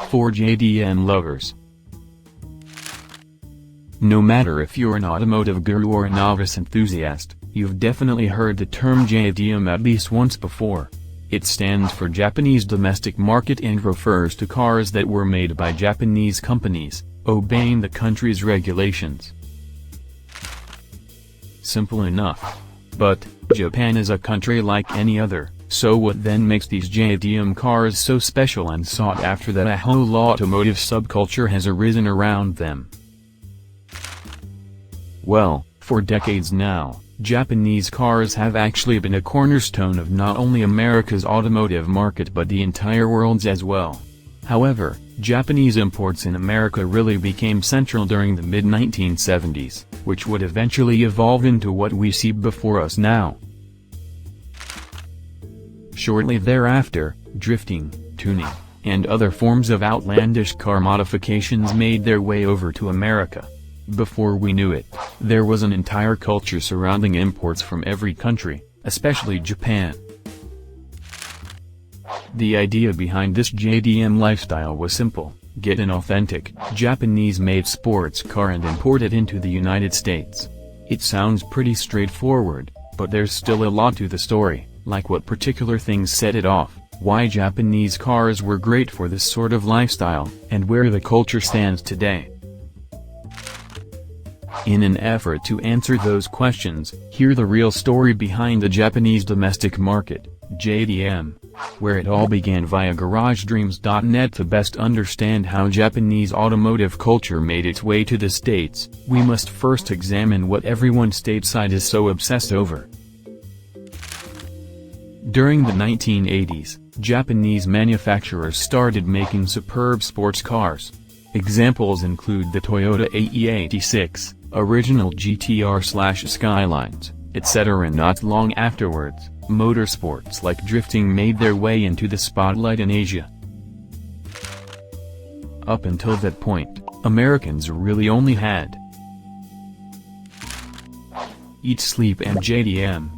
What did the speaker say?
For JDM lovers. No matter if you're an automotive guru or a novice enthusiast, you've definitely heard the term Jdm at least once before. It stands for Japanese Domestic Market and refers to cars that were made by Japanese companies, obeying the country's regulations. Simple enough. But, Japan is a country like any other, so what then makes these Jdm cars so special and sought after that a whole automotive subculture has arisen around them? Well, for decades now, Japanese cars have actually been a cornerstone of not only America's automotive market but the entire world's as well. However, Japanese imports in America really became central during the mid-1970s, which would eventually evolve into what we see before us now. Shortly thereafter, drifting, tuning, and other forms of outlandish car modifications made their way over to America. Before we knew it, there was an entire culture surrounding imports from every country, especially Japan. The idea behind this JDM lifestyle was simple: get an authentic, Japanese-made sports car and import it into the United States. It sounds pretty straightforward, but there's still a lot to the story, like what particular things set it off, why Japanese cars were great for this sort of lifestyle, and where the culture stands today. In an effort to answer those questions, hear the real story behind the Japanese domestic market, JDM. Where it all began via GarageDreams.net. To best understand how Japanese automotive culture made its way to the States, we must first examine what everyone stateside is so obsessed over. During the 1980s, Japanese manufacturers started making superb sports cars. Examples include the Toyota AE86, original GTR/Skylines, etc. Not long afterwards, motorsports like drifting made their way into the spotlight in Asia. Up until that point, Americans really only had Eat Sleep and JDM.